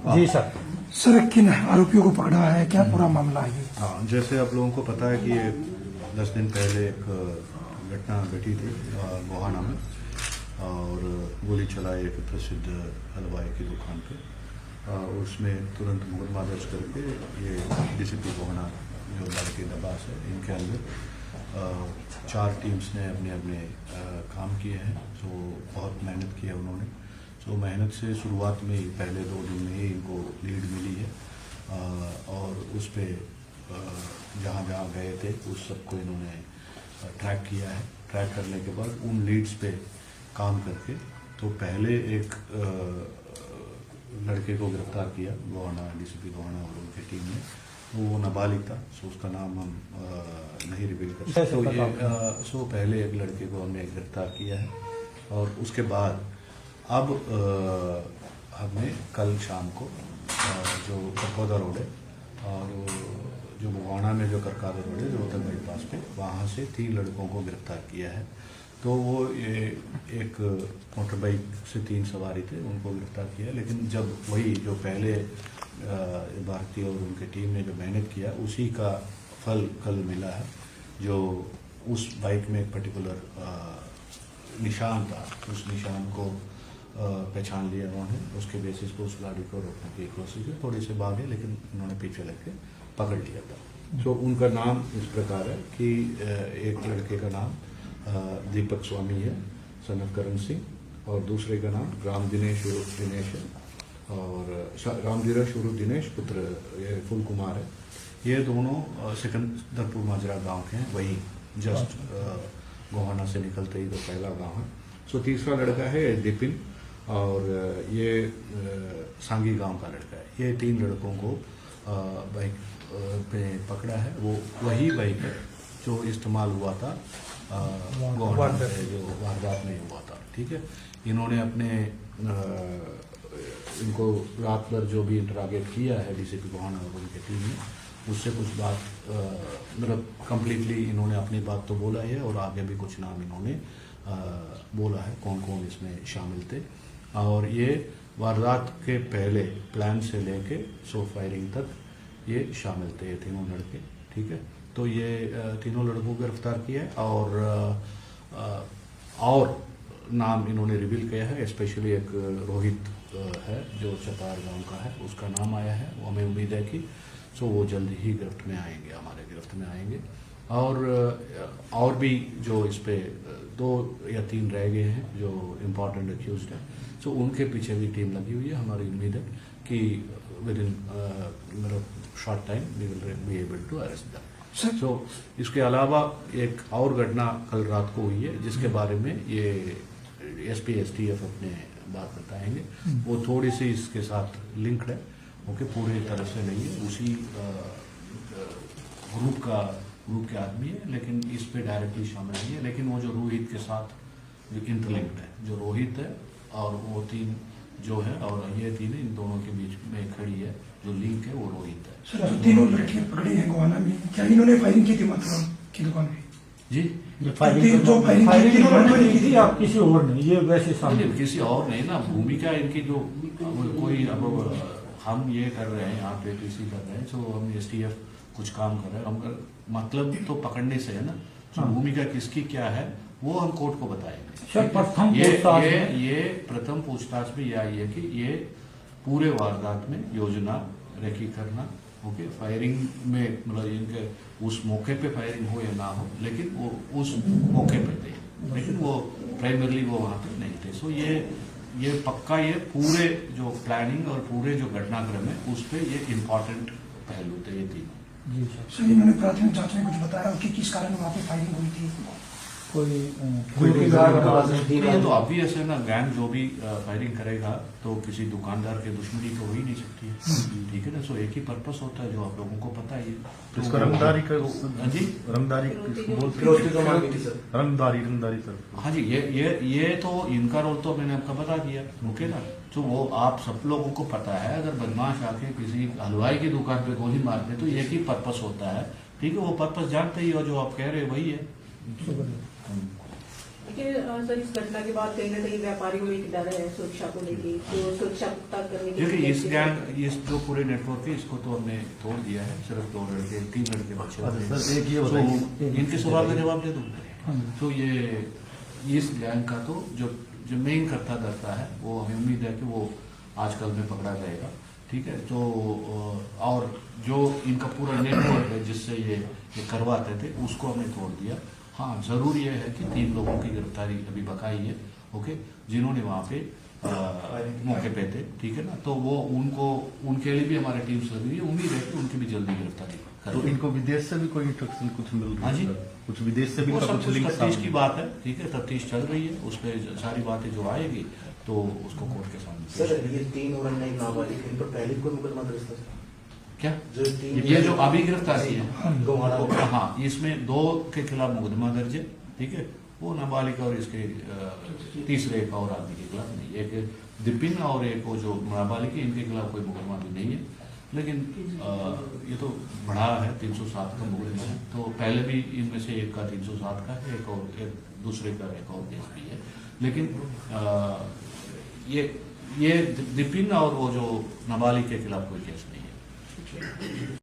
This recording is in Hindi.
जी सर। सर किन आरोपियों को पकड़ा है, क्या पूरा मामला है? हाँ, जैसे आप लोगों को पता है कि ये 10 दिन पहले एक घटना घटी थी गोहाना में, और गोली चलाई एक प्रसिद्ध हलवाई की दुकान पे। उसमें तुरंत मुकदमा दर्ज करके ये डीसीपी गोहाना जो लड़के दबास है, इनके अंदर 4 टीम्स ने अपने अपने काम किए हैं। तो बहुत मेहनत की है उन्होंने। तो मेहनत से शुरुआत में ही पहले 2 दिन में ही इनको लीड मिली है, और उस पर जहाँ जहाँ गए थे उस सबको इन्होंने ट्रैक किया है। ट्रैक करने के बाद उन लीड्स पे काम करके तो पहले एक लड़के को गिरफ्तार किया गोहाना, डीसीपी गोहाना और उनकी टीम ने। तो वो नाबालिग था, सो उसका नाम हम नहीं रिवील कर सकते। तो ये पहले एक लड़के को हमने गिरफ्तार किया है, और उसके बाद अब हमने कल शाम को जो करकोदा रोड है और जो गोहाना में जो करकोदा रोड है, जो रोहतक बाईपास पे, वहाँ से 3 लड़कों को गिरफ्तार किया है। तो वो ये एक मोटर बाइक से 3 सवारी थे, उनको गिरफ्तार किया। लेकिन जब वही जो पहले भारतीय और उनकी टीम ने जो मेहनत किया, उसी का फल कल मिला है। जो उस बाइक में एक पर्टिकुलर निशान था, उस निशान को पहचान लिया उन्होंने। उसके बेसिस पर उस गाड़ी को रोकने की कोशिश की, थोड़ी सी भागे, लेकिन उन्होंने पीछे लग के पकड़ लिया था। तो उनका नाम इस प्रकार है कि एक लड़के का नाम दीपक स्वामी है, सन ऑफ करण सिंह, और दूसरे का नाम राम दिनेश उर्फ दिनेश है, और राम दिनेश उर्फ दिनेश पुत्र ये फुल कुमार है। ये दोनों सिकंदरपुर माजरा गांव के हैं, वही जस्ट गोहाना से निकलते ही तो पहला गांव है। सो तीसरा लड़का है दिपिन, और ये सांगी गांव का लड़का है। ये 3 लड़कों को बाइक पे पकड़ा है। वो वही बाइक है जो इस्तेमाल हुआ था गोहाना से, जो वारदात में हुआ था। ठीक है, इन्होंने अपने इनको रात भर जो भी इंटरागेट किया है डीसीपी गोहाना और उनकी टीम ने, उससे कुछ बात मतलब कंप्लीटली इन्होंने अपनी बात तो बोला है, और आगे भी कुछ नाम इन्होंने बोला है कौन कौन इसमें शामिल थे। और ये वारदात के पहले प्लान से लेके फायरिंग तक ये शामिल थे, ये तीनों लड़के। ठीक है, तो ये तीनों लड़कों को गिरफ्तार किया है, और नाम इन्होंने रिवील किया है। स्पेशली एक रोहित है जो चपार गांव का है, उसका नाम आया है। वो हमें उम्मीद है कि वो जल्दी ही गिरफ्त में आएंगे, हमारे गिरफ्त में आएंगे। और भी जो इस पे 2 या 3 रह गए हैं जो इम्पोर्टेंट एक्यूज्ड हैं, उनके पीछे भी टीम लगी हुई है। हमारी उम्मीद है कि विद इन मतलब short time we will be able to arrest them. इसके अलावा एक और घटना कल रात को हुई है, जिसके बारे में ये एसपी एसटीएफ अपने बात बताएंगे। वो थोड़ी सी इसके साथ लिंक्ड है, ओके, पूरी तरह से नहीं है। उसी ग्रुप के आदमी है, लेकिन इस पे डायरेक्टली शामिल नहीं है। लेकिन वो जो रोहित के साथ जो इंटरलिंक्ड है, जो रोहित है और वो 3 जो है, और ये 3 इन दोनों के बीच में खड़ी है, जो लिंक है वो रोहित है। सर, जो 3 लड़के पकड़े हैं गोहाना में, क्या इन्होंने फायरिंग की थी माथुराम की दुकान पे? जी, जो फायरिंग की थी आप किसी और नहीं, ये वैसे सामने किसी और नहीं ना। भूमिका इनकी जो कोई अब हम ये कर रहे हैं, यहाँ पे पीसी कर रहे हैं, हम एसटीएफ कुछ काम कर रहे हैं। हम मतलब तो पकड़ने से है ना, भूमिका किसकी क्या है वो हम कोर्ट को बताएंगे। ये प्रथम पूछताछ में यह आई है कि ये पूरे वारदात में योजना रेकी करना, ओके, फायरिंग में मतलब इनके उस मौके पे फायरिंग हो या ना हो, लेकिन वो उस मौके पे थे, लेकिन वो प्राइमरली वो वहाँ पे नहीं थे। ये पक्का ये पूरे जो प्लानिंग और पूरे जो घटनाक्रम है उस पर ये इम्पोर्टेंट पहलू थे ये 3। जी सर, इन्होंने प्राथमिक जांच में कुछ बताया कि किस कारण वहाँ पे फायरिंग हुई थी? ये तो ऑब्वियस है ना, गैंग जो भी फायरिंग करेगा तो किसी दुकानदार के दुश्मनी तो हो ही नहीं सकती है। ठीक है ना, एक ही पर्पस होता है जो आप लोगों को पता ही है। तो इसका रंगदारी का जी, रंगदारी सर। हाँ जी, ये तो इनका रोल तो मैंने आपका बता दिया, ओके ना। तो वो आप सब लोगों को पता है, अगर बदमाश आके किसी हलवाई की दुकान पे गोली मार दे तो एक ही पर्पस होता है। ठीक है, वो पर्पस जानते ही हो, जो आप कह रहे वही है। देखिए सर, इस घटना के बाद कहीं ना कहीं व्यापारियों में एक डर है सुरक्षा को लेके, तो सुरक्षा पुख्ता करने के देखिए इस लिए गैंग इस जो पूरे नेटवर्क है इसको तो हमने तोड़ दिया है। सिर्फ 2 लड़के 3 लड़के बच्चे होते हैं। सर, एक ये तो बताइए। इनके सवाल का जवाब दे दूँ। हाँ। तो ये इस गैंग का तो जो मेन करता धरता है वो हमें उम्मीद है कि वो आजकल में पकड़ा जाएगा। ठीक है, तो और जो इनका पूरा नेटवर्क है जिससे ये करवाते थे उसको हमने तोड़ दिया। हाँ, जरूर ये है कि 3 लोगों की गिरफ्तारी अभी बकाई है, ओके, जिन्होंने वहाँ पे मौके पे थे। ठीक है ना, तो वो उनके लिए भी हमारी टीम्स लगी है। उम्मीद है कि उनकी भी जल्दी गिरफ्तारी तो करेंगे। इनको विदेश से भी कोई इंस्ट्रक्शन कुछ मिल रहा हाँ है जी। सर? कुछ विदेश से भी वो इनका सब कुछ कुछ लिंक तफ्तीश सामने की बात है। ठीक है, तफ्तीश चल रही है, उस पर सारी बातें जो आएगी तो उसको कोर्ट के सामने पेश सर, करेंगे। ये 3 और अन्य नाबालिग, इन पर पहले भी कोई मुकदमा दर्ज था सर? क्या जो 3 ये जो अभी गिरफ्तारी है गोवाड़ा में। हाँ, इसमें 2 के खिलाफ मुकदमा दर्ज है। ठीक है, वो नाबालिग और इसके तीसरे एक और आदमी के खिलाफ नहीं। एक दिपिन और एक वो जो नाबालिग है, इनके खिलाफ कोई मुकदमा भी नहीं है। लेकिन ये तो बढ़ा है, 307 का मुकदमा है। तो पहले भी इनमें से एक का 307 का है, एक दूसरे का एक और केस भी है। लेकिन ये दिपिन और वो जो नाबालिग के खिलाफ कोई केस नहीं है।